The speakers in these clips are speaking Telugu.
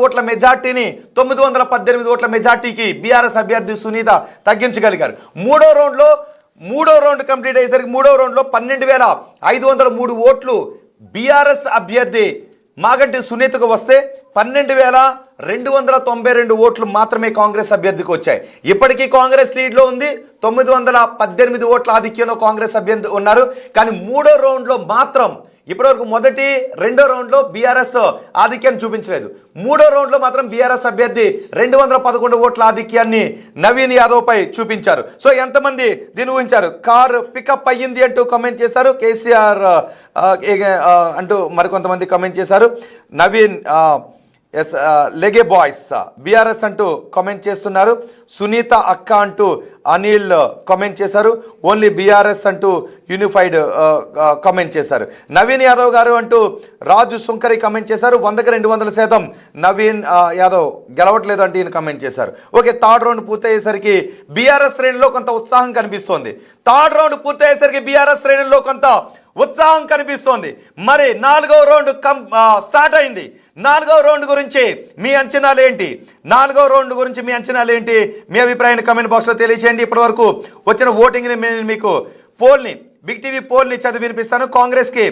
ఓట్ల మెజార్టీని 918 ఓట్ల మెజార్టీకి బీఆర్ఎస్ అభ్యర్థి సునీత తగ్గించగలిగారు. మూడో రౌండ్ కంప్లీట్ అయ్యేసరికి మూడో రౌండ్లో 12,503 ఓట్లు బీఆర్ఎస్ అభ్యర్థి మాగంటి సునీతకు వస్తే 12,292 ఓట్లు మాత్రమే కాంగ్రెస్ అభ్యర్థికి వచ్చాయి. ఇప్పటికీ కాంగ్రెస్ లీడ్లో ఉంది. 918 ఓట్ల ఆధిక్యంలో కాంగ్రెస్ అభ్యర్థి ఉన్నారు. కానీ మూడో రౌండ్లో మాత్రం ఇప్పటివరకు మొదటి రెండో రౌండ్లో బీఆర్ఎస్ ఆధిక్యాన్ని చూపించలేదు. మూడో రౌండ్లో మాత్రం బీఆర్ఎస్ అభ్యర్థి 211 ఓట్ల ఆధిక్యాన్ని నవీన్ యాదవ్ పై చూపించారు. సో ఎంతమంది దీన్ని ఊహించారు? కారు పికప్ అయ్యింది అంటూ కామెంట్ చేశారు. కేసీఆర్ అంటూ మరికొంతమంది కామెంట్ చేశారు. నవీన్ లెగే బాయ్స్ బీఆర్ఎస్ అంటూ కామెంట్ చేస్తున్నారు. సునీత అక్క అంటూ అనిల్ కామెంట్ చేశారు. ఓన్లీ బీఆర్ఎస్ అంటూ యూనిఫైడ్ కామెంట్ చేశారు. నవీన్ యాదవ్ గారు అంటూ రాజు సుంకరి కామెంట్ చేశారు. 100కి 200% నవీన్ యాదవ్ గెలవట్లేదు అంటూ ఈయన కామెంట్ చేశారు. ఓకే, థర్డ్ రౌండ్ పూర్తయ్యేసరికి బీఆర్ఎస్ శ్రేణిలో కొంత ఉత్సాహం కనిపిస్తోంది. థర్డ్ రౌండ్ పూర్తయ్యేసరికి బీఆర్ఎస్ శ్రేణుల్లో కొంత ఉత్సాహం కనిపిస్తోంది. మరి 4వ రౌండ్ స్టార్ట్ అయింది. 4వ రౌండ్ గురించి మీ అంచనాలు ఏంటి? 4వ రౌండ్ గురించి మీ అంచనాలు ఏంటి? మీ అభిప్రాయాన్ని కమెంట్ బాక్స్లో తెలియచేయండి. ఇప్పటి వరకు వచ్చిన ఓటింగ్ని మీకు బిగ్ టీవీ పోల్ని చదివి వినిపిస్తాను. కాంగ్రెస్కి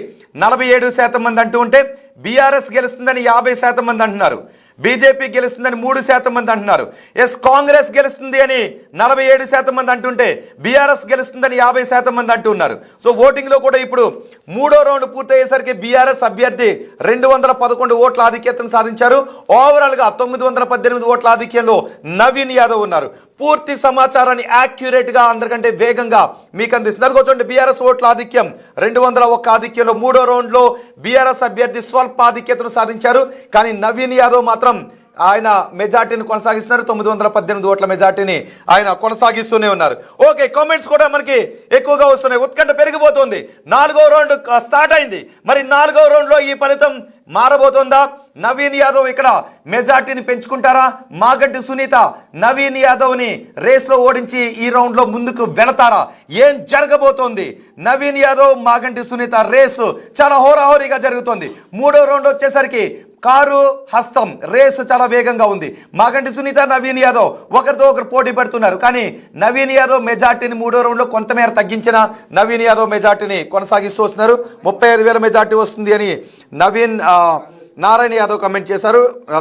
47% మంది అంటూ ఉంటే బీఆర్ఎస్ గెలుస్తుందని 50% మంది అంటున్నారు. బీజేపీ గెలుస్తుందని 3% మంది అంటున్నారు. ఎస్, కాంగ్రెస్ గెలుస్తుంది అని 47% మంది అంటుంటే బీఆర్ఎస్ గెలుస్తుందని 50% మంది అంటున్నారు. సో ఓటింగ్లో కూడా ఇప్పుడు మూడో రౌండ్ పూర్తయ్యేసరికి బీఆర్ఎస్ అభ్యర్థి 211 ఓట్ల ఆధిక్యతను సాధించారు. ఓవరాల్గా 918 ఓట్ల ఆధిక్యంలో నవీన్ యాదవ్ ఉన్నారు. పూర్తి సమాచారాన్ని యాక్యురేట్గా అందరికంటే వేగంగా మీకు అందిస్తుంది. అదిగోచండి, బీఆర్ఎస్ ఓట్ల ఆధిక్యం 201 ఆధిక్యంలో మూడో రౌండ్లో బీఆర్ఎస్ అభ్యర్థి స్వల్ప ఆధిక్యతను సాధించారు. కానీ నవీన్ యాదవ్ మాత్రం ఆయన మెజార్టీని కొనసాగిస్తున్నారు. 918 ఓట్ల మెజార్టీని ఆయన కొనసాగిస్తూనే ఉన్నారు. ఓకే, కామెంట్స్ కూడా మనకి ఎక్కువగా వస్తున్నాయి. ఉత్కంఠ పెరిగిపోతుంది. 4వ రౌండ్ స్టార్ట్ అయింది. మరి 4వ రౌండ్లో ఈ ఫలితం మారబోతుందా? నవీన్ యాదవ్ ఇక్కడ మెజార్టీని పెంచుకుంటారా? మాగంటి సునీత నవీన్ యాదవ్ని రేస్లో ఓడించి ఈ రౌండ్లో ముందుకు వెళతారా? ఏం జరగబోతోంది? నవీన్ యాదవ్ మాగంటి సునీత రేసు చాలా హోరాహోరీగా జరుగుతోంది. మూడో రౌండ్ వచ్చేసరికి కారు హస్తం రేసు చాలా వేగంగా ఉంది. మాగంటి సునీత నవీన్ యాదవ్ ఒకరితో ఒకరు పోటీ పడుతున్నారు. కానీ నవీన్ యాదవ్ మెజార్టీని మూడో రౌండ్లో కొంతమేర తగ్గించిన నవీన్ యాదవ్ మెజార్టీని కొనసాగిస్తూ వస్తున్నారు. 35,000 మెజార్టీ వస్తుంది అని నవీన్ నారాయణ యాదవ్ కమెంట్ చేశారు.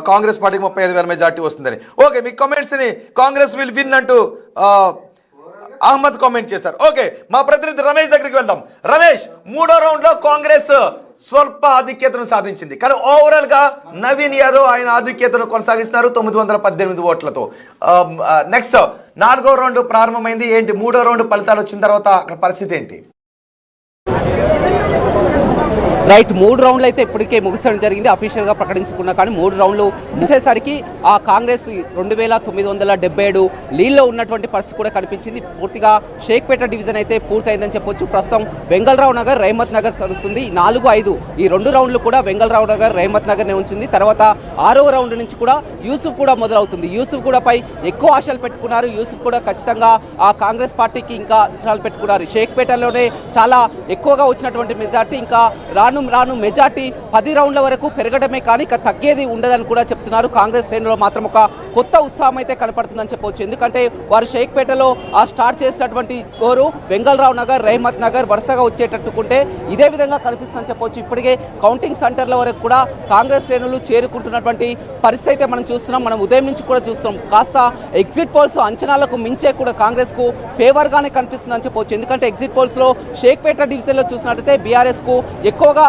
కాంగ్రెస్ పార్టీకి 35,000 మెజార్టీ వస్తుందని. ఓకే, మీ కామెంట్స్ని కాంగ్రెస్ విల్ విన్ అంటూ అహ్మద్ కామెంట్ చేశారు. ఓకే, మా ప్రతినిధి రమేష్ దగ్గరికి వెళ్దాం. రమేష్, మూడో రౌండ్లో కాంగ్రెస్ స్వల్ప ఆధిక్యతను సాధించింది. కానీ ఓవరాల్గా నవీన్ యాదవ్ ఆయన ఆధిక్యతను కొనసాగిస్తున్నారు 918 ఓట్లతో. నెక్స్ట్ 4వ రౌండ్ ప్రారంభమైంది. ఏంటి మూడో రౌండ్ ఫలితాలు వచ్చిన తర్వాత అక్కడ పరిస్థితి ఏంటి? రైట్, 3 రౌండ్లు అయితే ఇప్పటికే ముగిసడం జరిగింది. అఫీషియల్గా ప్రకటించుకున్నా కానీ 3 రౌండ్లు ముగిసేసరికి ఆ కాంగ్రెస్ 2,977 లీడ్లో ఉన్నటువంటి పరిస్థితి కూడా కనిపించింది. పూర్తిగా షేక్పేట డివిజన్ అయితే పూర్తయిందని చెప్పొచ్చు. ప్రస్తుతం వెంగళరావు నగర్, రహమత్ నగర్ చదువుతుంది. 4, 5 ఈ 2 రౌండ్లు కూడా వెంగళరావు నగర్, రహమత్ నగర్నే ఉంచింది. తర్వాత 6వ రౌండ్ నుంచి కూడా యూసుఫ్ కూడా మొదలవుతుంది. యూసుఫ్ కూడా పై ఎక్కువ ఆశలు పెట్టుకున్నారు. యూసుఫ్ కూడా ఖచ్చితంగా ఆ కాంగ్రెస్ పార్టీకి ఇంకా ఆశలు పెట్టుకున్నారు. షేక్పేటలోనే చాలా ఎక్కువగా వచ్చినటువంటి మెజార్టీ ఇంకా రాను మెజార్టీ 10 రౌండ్ల వరకు పెరగడమే కానీ తగ్గేది ఉండదని కూడా చెప్తున్నారు. కాంగ్రెస్ శ్రేణులో మాత్రం ఒక కొత్త ఉత్సాహం అయితే కనపడుతుందని చెప్పవచ్చు. ఎందుకంటే వారు షేక్పేటలో స్టార్ట్ చేసినటువంటి ఓరు వెంగళరావు నగర్, రహమత్ నగర్ వరుసగా వచ్చేటట్టుకుంటే ఇదే విధంగా కనిపిస్తుందని చెప్పవచ్చు. ఇప్పటికే కౌంటింగ్ సెంటర్ల వరకు కూడా కాంగ్రెస్ శ్రేణులు చేరుకుంటున్నటువంటి పరిస్థితి అయితే మనం చూస్తున్నాం. మనం ఉదయం నుంచి కూడా చూస్తున్నాం. కాస్త ఎగ్జిట్ పోల్స్ అంచనాలకు మించే కూడా కాంగ్రెస్కు ఫేవర్గానే కనిపిస్తుందని చెప్పవచ్చు. ఎందుకంటే ఎగ్జిట్ పోల్స్లో షేక్పేట డివిజన్లో చూసినట్టయితే బీఆర్ఎస్కు ఎక్కువగా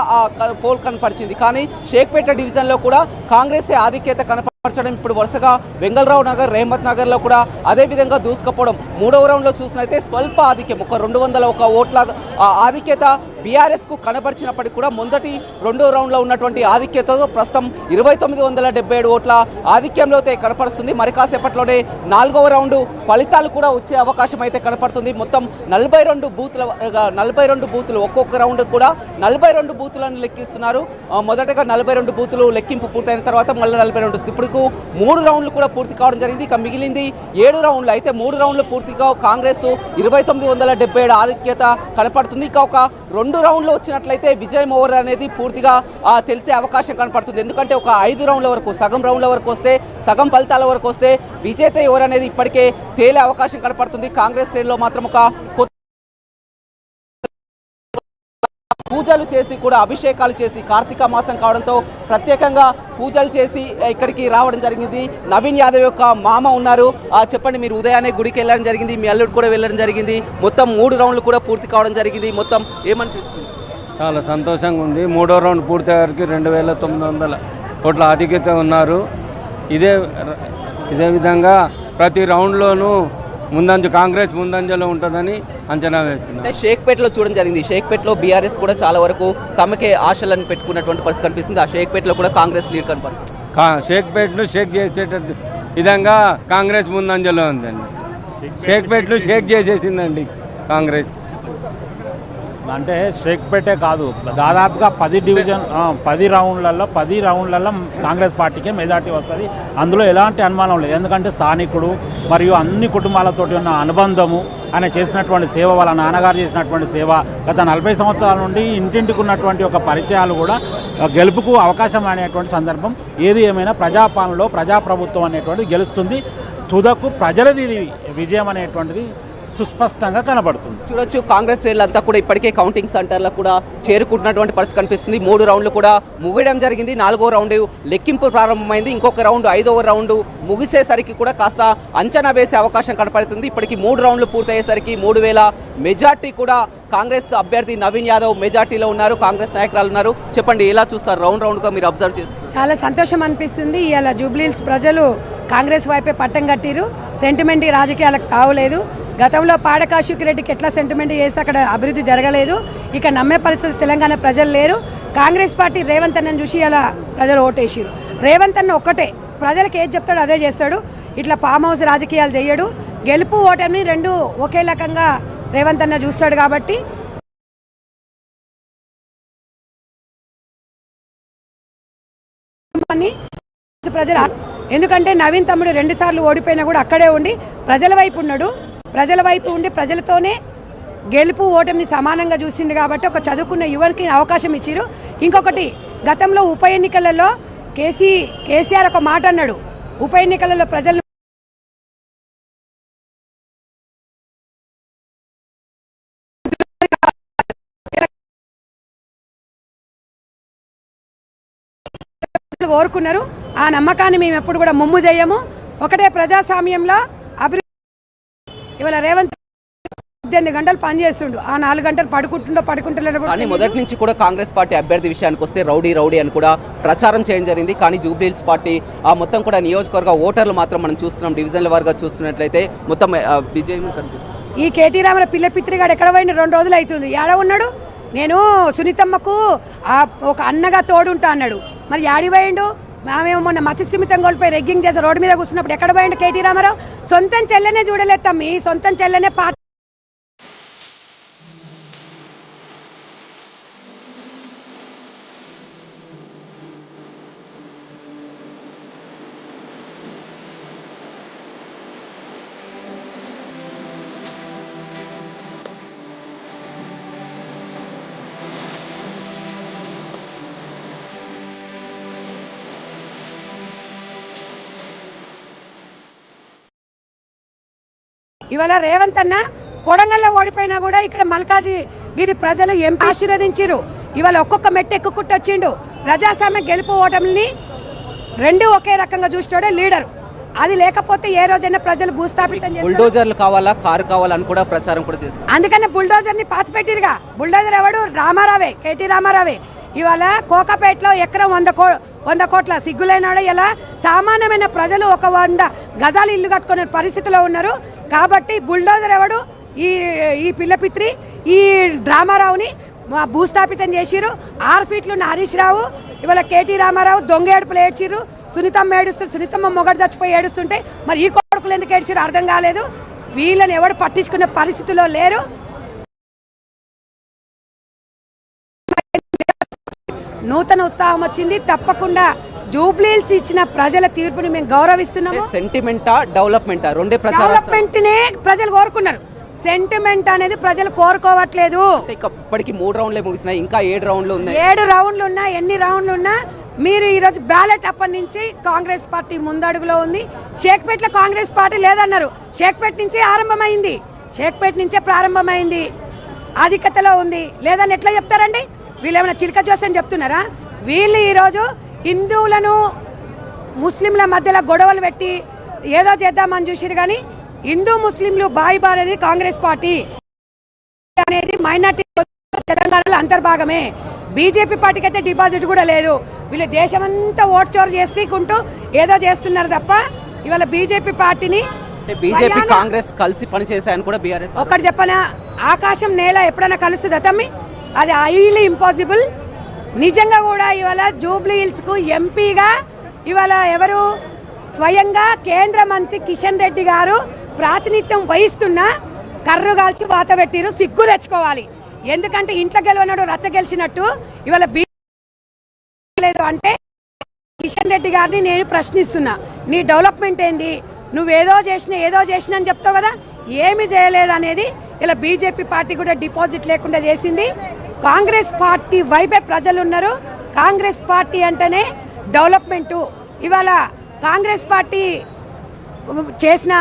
పోల్ కనపరిచింది. కానీ షేక్పేట డివిజన్లో కూడా కాంగ్రెస్ ఆధిక్యత కనపరచడం ఇప్పుడు వరుసగా వెంగళరావు నగర్, రహమత్ నగర్లో కూడా అదే విధంగా దూసుకుపోవడం. 3వ రౌండ్లో చూసినైతే స్వల్ప ఆధిక్యం ఒక 201 ఓట్ల ఆధిక్యత బీఆర్ఎస్కు కనబరిచినప్పటికీ కూడా మొదటి 2వ రౌండ్లో ఉన్నటువంటి ఆధిక్యతతో ప్రస్తుతం 2,977 ఓట్ల ఆధిక్యంలో అయితే కనపడుతుంది. మరి కాసేపట్లోనే 4వ రౌండ్ ఫలితాలు కూడా వచ్చే అవకాశం అయితే కనపడుతుంది. మొత్తం 42 బూతులు ఒక్కొక్క రౌండ్ కూడా 42 బూతులను లెక్కిస్తున్నారు. మొదటగా 42 బూతులు లెక్కింపు పూర్తయిన తర్వాత మళ్ళీ 42. ఇప్పుడు 3 రౌండ్లు కూడా పూర్తి కావడం జరిగింది. ఇక మిగిలింది 7 రౌండ్లు. అయితే 3 రౌండ్లు పూర్తిగా కాంగ్రెస్ 2,977 ఆధిక్యత కనపడుతుంది. ఇక ఒక 2 రెండు రౌండ్లు వచ్చినట్లయితే విజయం ఓవర్ అనేది పూర్తిగా తెలిసే అవకాశం కనపడుతుంది. ఎందుకంటే ఒక 5 రౌండ్ల వరకు, సగం రౌండ్ల వరకు వస్తే, సగం ఫలితాల వరకు వస్తే విజేత ఎవరు అనేది ఇప్పటికే తేలే అవకాశం కనపడుతుంది. కాంగ్రెస్ శ్రేణిలో మాత్రం ఒక పూజలు చేసి కూడా, అభిషేకాలు చేసి, కార్తీక మాసం కావడంతో ప్రత్యేకంగా పూజలు చేసి ఇక్కడికి రావడం జరిగింది. నవీన్ యాదవ్ యొక్క మామ ఉన్నారు. చెప్పండి, మీరు ఉదయాన్నే గుడికి వెళ్ళడం జరిగింది, మీ అల్లుడు కూడా వెళ్ళడం జరిగింది, మొత్తం 3 రౌండ్లు కూడా పూర్తి కావడం జరిగింది. మొత్తం ఏమనిపిస్తుంది? చాలా సంతోషంగా ఉంది. 3వ రౌండ్ పూర్తయ్యేసరికి 2900 కోట్ల ఆధిక్యత ఉన్నారు. ఇదే విధంగా ప్రతి రౌండ్లోనూ కాంగ్రెస్ ముందంజలో ఉంటుందని అంచనా వేస్తున్నారు. అంటే షేక్పేటలో చూడడం జరిగింది. షేక్పేటలో బీఆర్ఎస్ కూడా చాలా వరకు తమకే ఆశలను పెట్టుకున్నటువంటి పరిస్థితి కనిపిస్తుంది. ఆ షేక్పేటలో కూడా కాంగ్రెస్ లీడ్ కనపడుతుంది. షేక్పేటను షేక్ చేసేటట్టు విధంగా కాంగ్రెస్ ముందంజలో ఉందండి. షేక్పేటను షేక్ చేసేసిందండి కాంగ్రెస్. అంటే షేక్పేటే కాదు, దాదాపుగా 10 రౌండ్లలో కాంగ్రెస్ పార్టీకే మెజార్టీ వస్తుంది. అందులో ఎలాంటి అనుమానం లేదు. ఎందుకంటే స్థానికుడు మరియు అన్ని కుటుంబాలతోటి ఉన్న అనుబంధము, ఆయన చేసినటువంటి సేవ, వాళ్ళ నాన్నగారు చేసినటువంటి సేవ, గత 40 సంవత్సరాల నుండి ఇంటింటికి ఉన్నటువంటి ఒక పరిచయాలు కూడా గెలుపుకు అవకాశం అనేటువంటి సందర్భం. ఏది ఏమైనా ప్రజాపాలనలో ప్రజాప్రభుత్వం అనేటువంటిది గెలుస్తుంది. తుదకు ప్రజలది విజయం అనేటువంటిది సుస్పష్టంగా కనబడుతుంది. చూడొచ్చు, కాంగ్రెస్ శ్రేణులంతా కూడా ఇప్పటికే కౌంటింగ్ సెంటర్లకు కూడా చేరుకుంటున్నటువంటి పరిస్థితి కనిపిస్తుంది. 3 రౌండ్లు కూడా ముగియడం జరిగింది. 4వ రౌండ్ లెక్కింపు ప్రారంభమైంది. ఇంకొక రౌండ్, 5వ రౌండ్ ముగిసేసరికి కూడా కాస్త అంచనా వేసే అవకాశం కనపడుతుంది. ఇప్పటికి 3 రౌండ్లు పూర్తయ్యేసరికి 3000 మెజార్టీ కూడా కాంగ్రెస్ అభ్యర్థి నవీన్ యాదవ్ మెజార్టీలో ఉన్నారు. కాంగ్రెస్ నాయకురాలు ఉన్నారు. చెప్పండి, ఎలా చూస్తారు? రౌండ్గా మీరు అబ్జర్వ్ చేస్తారు. చాలా సంతోషం అనిపిస్తుంది. ఇవాళ జూబ్లీహిల్స్ ప్రజలు కాంగ్రెస్ వైపే పట్టం కట్టిరు. సెంటిమెంట్ రాజకీయాలకు తావులేదు. గతంలో పాడక అశోక్ రెడ్డికి ఎట్లా సెంటిమెంట్ చేస్తే అక్కడ అభివృద్ధి జరగలేదు. ఇక నమ్మే పరిస్థితి తెలంగాణ ప్రజలు లేరు. కాంగ్రెస్ పార్టీ రేవంత్ అన్నను చూసి ఇలా ప్రజలు ఓటేసిరు. రేవంత్ అన్న ఒక్కటే, ప్రజలకు ఏది చెప్తాడో అదే చేస్తాడు. ఇట్లా ఫామ్ హౌస్ రాజకీయాలు చేయడు. గెలుపు ఓటమిని రెండు ఒకే రకంగా రేవంత్ అన్న చూస్తాడు. కాబట్టి ప్రజల, ఎందుకంటే నవీన్ తమ్ముడు 2 సార్లు ఓడిపోయినా కూడా అక్కడే ఉండి ప్రజల వైపు ఉన్నాడు. ప్రజల వైపు ఉండి ప్రజలతోనే గెలుపు ఓటమిని సమానంగా చూసిండు. కాబట్టి ఒక చదువుకున్న యువనికి అవకాశం ఇచ్చిరు. ఇంకొకటి, గతంలో ఉప ఎన్నికలలో కేసీఆర్ ఒక మాట అన్నాడు, ఉప ఎన్నికలలో ప్రజలు కోరుకున్నారు. ఆ నమ్మకాన్ని మేము ఎప్పుడు కూడా ముమ్ము చేయము. ఒకటే ప్రజాస్వామ్యంలో అభివృద్ధి. ఇవాళ రేవంత్ 18 గంటలు పనిచేస్తుండు, ఆ 4 గంటలు పడుకుంటలేడు. కానీ మొదటి నుంచి కూడా కాంగ్రెస్ పార్టీ అభ్యర్థి విషయానికి వస్తే రౌడీ అని కూడా ప్రచారం చేయడం జరిగింది. కానీ జూబ్లీహిల్స్ పార్టీ మొత్తం కూడా నియోజకవర్గ ఓటర్లు మాత్రం మనం చూస్తున్నాం. డివిజన్ల వారుగా చూస్తున్నట్లయితే మొత్తం విజయం కనిపిస్తుంది. ఈ కేటీ రామారావు పిల్లపిత్రిగాడు ఎక్కడ పోయిన 2 రోజులు అవుతుంది. ఏడ ఉన్నాడు? నేను సునీతమ్మకు ఒక అన్నగా తోడుంటా అన్నాడు. మరి యాడి పోయిండు? మేమేమో మొన్న మతిస్థిమితం కోల్పోయి రెగ్గింగ్ చేసి రోడ్డు మీద కూర్చున్నప్పుడు ఎక్కడ పోయిండు కేటీ రామారావు? సొంతం చెల్లెనే చూడలేదు తమ్మి, సొంతం చెల్లెనే పార్టీ. ఇవాళ రేవంత్ అన్న కొడంగల్లో ఓడిపోయినా కూడా ఇక్కడ మల్కాజిగిరి ప్రజలు ఎంపీ ఆశీర్వదించారు. ఇవాళ ఒక్కొక్క మెట్టు ఎక్కుకుంటూ వచ్చిండు. ప్రజాస్వామ్య గెలుపు ఓటమిని 2 ఒకే రకంగా చూస్తాడే లీడర్. అది లేకపోతే ఏ రోజైనా ప్రజలు భూస్థాపితం బుల్డోజర్లు కావాలా, కారు కావాలని కూడా ప్రచారం కూడా చేస్తారు. అందుకనే బుల్డోజర్ ని పాతి పెట్టిరుగా. బుల్డోజర్ ఎవడు? రామారావే, కేటీ రామారావే. ఇవాళ కోకాపేటలో ఎకరం 100 కోట్ల సిగ్గులేనాడు. ఇలా సామాన్యమైన ప్రజలు ఒక 100 గజాలు ఇల్లు కట్టుకునే పరిస్థితిలో ఉన్నారు. కాబట్టి బుల్డోజర్ ఎవడు? ఈ పిల్లపిత్రి, ఈ డ్రామారావుని భూస్థాపితం చేసిరు. 6 ఫీట్లు ఉన్న హరీష్ రావు, ఇవాళ కేటీ రామారావు దొంగ ఏడుపులు ఏడ్చిరు. సునీతమ్మ ఏడుస్తారు, సునీతమ్మ మొగడు చచ్చిపోయి ఏడుస్తుంటే మరి ఈ కొడుకులు ఎందుకు ఏడ్చిరు అర్థం కాలేదు. వీళ్ళని ఎవడు పట్టించుకునే పరిస్థితిలో లేరు. నూతన ఉత్సాహం వచ్చింది. తప్పకుండా జూబ్లీహిల్స్ ఇచ్చిన ప్రజల తీర్పుని మేము గౌరవిస్తున్నాము. సెంటిమెంటా డెవలప్మెంటా రెండే డెవలప్మెంట్ నే ప్రజలు కోరుకున్నారు. సెంటిమెంట్ అనేది ప్రజలు కోరుకోవట్లేదు. ఇప్పటికి 3 రౌండ్లే ముగిసినాయి, ఇంకా 7 రౌండ్లు ఉన్నాయి. 7 రౌండ్లు ఉన్నా, ఎన్ని రౌండ్లు ఉన్నా మీరు ఈరోజు బ్యాలెట్ అప్పటి నుంచి కాంగ్రెస్ పార్టీ ముందడుగులో ఉంది. షేక్పేటలో కాంగ్రెస్ పార్టీ లేదన్నారు, షేక్పేట నుంచే ఆరంభమైంది, షేక్పేట నుంచే ప్రారంభమైంది, ఆధిక్యతలో ఉంది. లేదని ఎట్లా చెప్తారండి? వీళ్ళు ఏమైనా చిలక జోస్యం చెప్తున్నారా? వీళ్ళు ఈరోజు హిందువులను ముస్లింల మధ్యలో గొడవలు పెట్టి ఏదో చేద్దామని చూసిరు. కానీ హిందూ ముస్లింలు బాయి అనేది కాంగ్రెస్ పార్టీ అనేది మైనార్టీ తెలంగాణలో అంతర్భాగమే. బీజేపీ పార్టీకి అయితే డిపాజిట్ కూడా లేదు. వీళ్ళు దేశమంతా ఓట్ చోరు చేసుకుంటూ ఏదో చేస్తున్నారు తప్ప ఇవాళ బీజేపీ పార్టీని బీజేపీ కాంగ్రెస్ కలిసి పనిచేశాయని కూడా బీఆర్ఎస్ ఒకటి చెప్పనా, ఆకాశం నేల ఎప్పుడైనా కలుస్తుందా తమ్మి? అది హైలీ ఇంపాసిబుల్. నిజంగా కూడా ఇవాళ జూబ్లీ హిల్స్ కు ఎంపీగా ఇవాళ ఎవరు స్వయంగా కేంద్ర మంత్రి కిషన్ రెడ్డి గారు ప్రాతినిధ్యం వహిస్తున్నా కర్రు కాల్చి వాత పెట్టిరు. సిగ్గు తెచ్చుకోవాలి. ఎందుకంటే ఇంట్లో గెలవనాడు రచ్చ గెలిచినట్టు ఇవాళ లేదు అంటే కిషన్ రెడ్డి గారిని నేను ప్రశ్నిస్తున్నా, నీ డెవలప్మెంట్ ఏంది? నువ్వేదో చేసిన అని చెప్తావు కదా, ఏమి చేయలేదు అనేది ఇలా బీజేపీ పార్టీ కూడా డిపాజిట్ లేకుండా చేసింది. కాంగ్రెస్ పార్టీ వైపే ప్రజలు ఉన్నారు. కాంగ్రెస్ పార్టీ అంటేనే డెవలప్మెంటు. ఇవాళ కాంగ్రెస్ పార్టీ చేసిన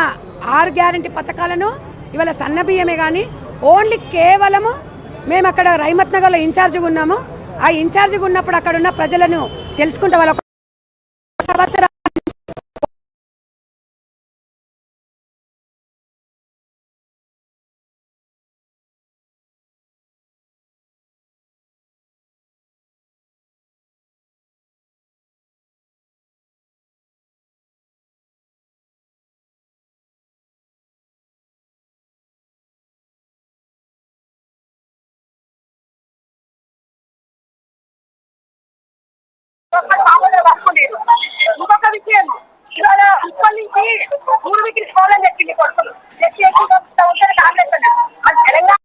6 గ్యారంటీ పథకాలను ఇవాళ సన్నబియ్యమే కానీ ఓన్లీ కేవలము మేము అక్కడ రైమత్ నగర్లో ఇన్ఛార్జిగా ఉన్నాము. ఆ ఇన్ఛార్జిగా ఉన్నప్పుడు అక్కడ ఉన్న ప్రజలను తెలుసుకుంటే వాళ్ళ సంవత్సరం ఇంకొక విషయం, ఇవాళ ఉప్పల్ నుంచి పూర్వీకి తీసుకోవాలని చెప్పింది కొడుకులు కాంగ్రెస్ అది తెలంగాణ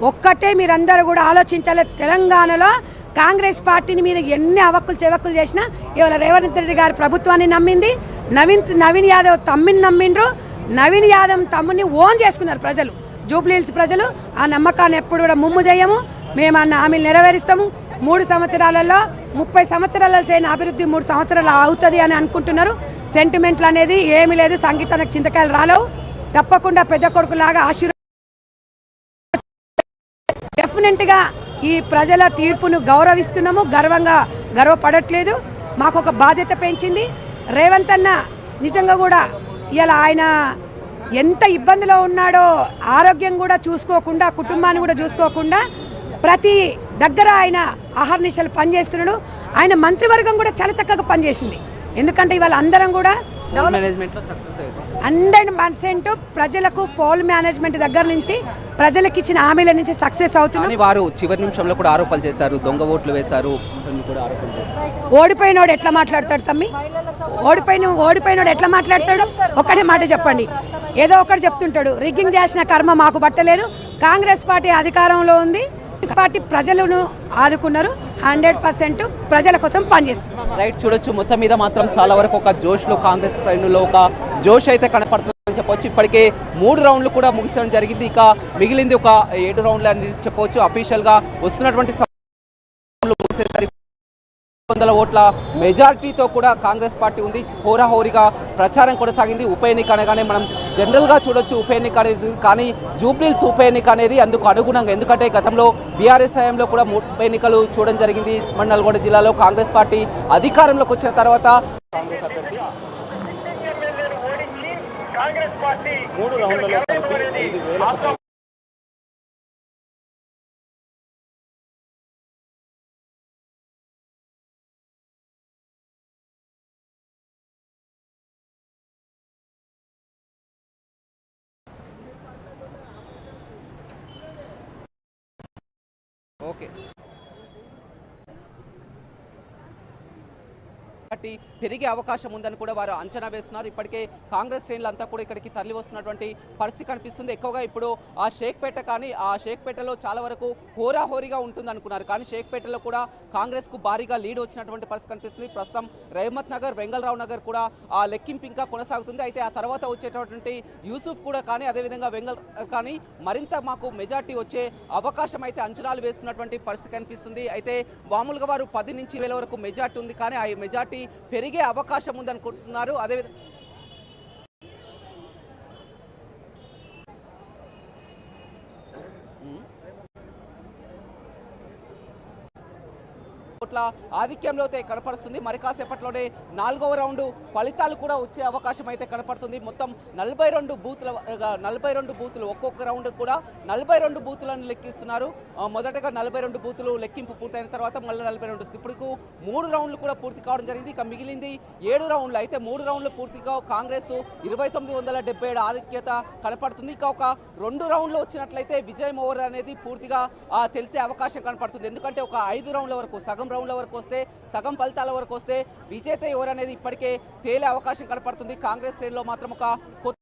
ఒక్కటే మీరందరూ కూడా ఆలోచించాలి. తెలంగాణలో కాంగ్రెస్ పార్టీని మీద ఎన్ని అవక్కులు చెవక్కులు చేసినా ఇవాళ రేవంత్ రెడ్డి గారి ప్రభుత్వాన్ని నమ్మింది. నవీన్ యాదవ్ తమ్మిని నమ్మిండ్రు. నవీన్ యాదవ్ తమ్ముని ఓన్ చేసుకున్నారు ప్రజలు, జూబ్లీహిల్స్ ప్రజలు. ఆ నమ్మకాన్ని ఎప్పుడు కూడా ముమ్ము చేయము. మేము అన్న హామీలు నెరవేరుస్తాము. 3 సంవత్సరాలలో 30 సంవత్సరాలలో చేయని అభివృద్ధి 3 సంవత్సరాలు అవుతుంది అని అనుకుంటున్నారు. సెంటిమెంట్లు అనేది ఏమీ లేదు. సంగీతానికి చింతకాయలు రాలేవు. తప్పకుండా పెద్ద కొడుకులాగా డెఫినెట్గా ఈ ప్రజల తీర్పును గౌరవిస్తున్నాము. గర్వపడట్లేదు. మాకు ఒక బాధ్యత పెంచింది రేవంత్ అన్న. నిజంగా కూడా ఇలా ఆయన ఎంత ఇబ్బందిలో ఉన్నాడో, ఆరోగ్యం కూడా చూసుకోకుండా, కుటుంబాన్ని కూడా చూసుకోకుండా ప్రతి దగ్గర ఆయన అహర్నిశలు పనిచేస్తున్నాడు. ఆయన మంత్రివర్గం కూడా చాలా చక్కగా పనిచేసింది. ఎందుకంటే ఇవాళ అందరం కూడా 100% ప్రజలకు పోల్ మేనేజ్మెంట్ దగ్గర నుంచి ప్రజలకు ఇచ్చిన హామీల నుంచి సక్సెస్ అవుతుంది. వారు చివరి నిమిషంలో కూడా ఆరోపణలు చేశారు, దొంగ ఓట్లు వేశారు. ఓడిపోయినోడు ఎట్లా మాట్లాడతాడు తమ్మి? ఓడిపోయినోడు ఎట్లా మాట్లాడతాడు? ఒక్కటే మాట చెప్పండి. ఏదో ఒకటి చెప్తుంటాడు. రిగ్గింగ్ చేసిన కర్మ మాకు పట్టలేదు. కాంగ్రెస్ పార్టీ అధికారంలో ఉంది. పార్టీ ప్రజలను ఆదుకున్నారు. 100% ప్రజల కోసం పనిచేస్తారు. రైట్, చూడొచ్చు. మొత్తం మీద మాత్రం చాలా వరకు ఒక జోష్లో కాంగ్రెస్ శ్రేణుల్లో ఒక జోష్ అయితే కనపడుతుందని చెప్పొచ్చు. ఇప్పటికే 3 రౌండ్లు కూడా ముగిసడం జరిగింది. ఇక మిగిలింది ఒక 7 రౌండ్లు అని చెప్పవచ్చు. అఫీషియల్గా వస్తున్నటువంటి ముగిసేసరికి 100 ఓట్ల మెజారిటీతో కూడా కాంగ్రెస్ పార్టీ ఉంది. హోరాహోరీగా ప్రచారం కొనసాగింది. ఉప ఎన్నిక అనగానే మనం జనరల్గా చూడొచ్చు ఉప ఎన్నిక అనేది, కానీ జూబ్లీహిల్స్ ఉప ఎన్నిక అనేది అందుకు అనుగుణంగా. ఎందుకంటే గతంలో బీఆర్ఎస్ హయాంలో కూడా ఉప ఎన్నికలు చూడడం జరిగింది. నల్గొండ జిల్లాలో కాంగ్రెస్ పార్టీ అధికారంలోకి వచ్చిన తర్వాత కాంగ్రెస్ పార్టీ 3 రౌండ్లలో ఓకే. పార్టీ పెరిగే అవకాశం ఉందని కూడా వారు అంచనా వేస్తున్నారు. ఇప్పటికే కాంగ్రెస్ శ్రేణులంతా కూడా ఇక్కడికి తరలి వస్తున్నటువంటి పరిస్థితి కనిపిస్తుంది. ఎక్కువగా ఇప్పుడు ఆ షేక్పేట కానీ ఆ షేక్పేటలో చాలా వరకు హోరాహోరీగా ఉంటుంది అనుకున్నారు, కానీ షేక్పేటలో కూడా కాంగ్రెస్ కు భారీగా లీడ్ వచ్చినటువంటి పరిస్థితి కనిపిస్తుంది. ప్రస్తుతం రహమత్ నగర్, వెంగళరావు నగర్ కూడా ఆ లెక్కింపు ఇంకా కొనసాగుతుంది. అయితే ఆ తర్వాత వచ్చేటటువంటి యూసుఫ్ కూడా కానీ అదేవిధంగా వెంగళ కానీ మరింత మాకు మెజార్టీ వచ్చే అవకాశం అయితే అంచనాలు వేస్తున్నటువంటి పరిస్థితి కనిపిస్తుంది. అయితే మామూలుగా వారు 10 నుంచి 20 వరకు మెజార్టీ ఉంది, కానీ ఆ మెజార్టీ పెరిగే అవకాశం ఉందనుకుంటున్నారు. అదేవిధంగా ఓట్ల ఆధిక్యంలో అయితే కనపడుతుంది. మరి కాసేపట్లోనే 4వ రౌండ్ ఫలితాలు కూడా వచ్చే అవకాశం అయితే కనపడుతుంది. మొత్తం 42 బూతులు ఒక్కొక్క రౌండ్ కూడా 42 బూతులను లెక్కిస్తున్నారు. మొదటగా 42 బూతులు లెక్కింపు పూర్తయిన తర్వాత మళ్ళీ 42. ఇప్పుడు 3 రౌండ్లు కూడా పూర్తి కావడం జరిగింది. ఇక మిగిలింది 7 రౌండ్లు. అయితే 3 రౌండ్లు పూర్తిగా కాంగ్రెస్ 2977 ఆధిక్యత కనపడుతుంది. ఇక ఒక 2 రౌండ్లు వచ్చినట్లయితే విజయం ఓవర్ అనేది పూర్తిగా తెలిసే అవకాశం కనపడుతుంది. ఎందుకంటే ఒక 5 రౌండ్ల వరకు సగం రౌండ్ల వరకు వస్తే, సగం ఫలితాల వరకు వస్తే విజేత ఎవరు అనేది ఇప్పటికే తేలే అవకాశం కనపడుతుంది. కాంగ్రెస్ శ్రేణిలో మాత్రం ఒక కొత్త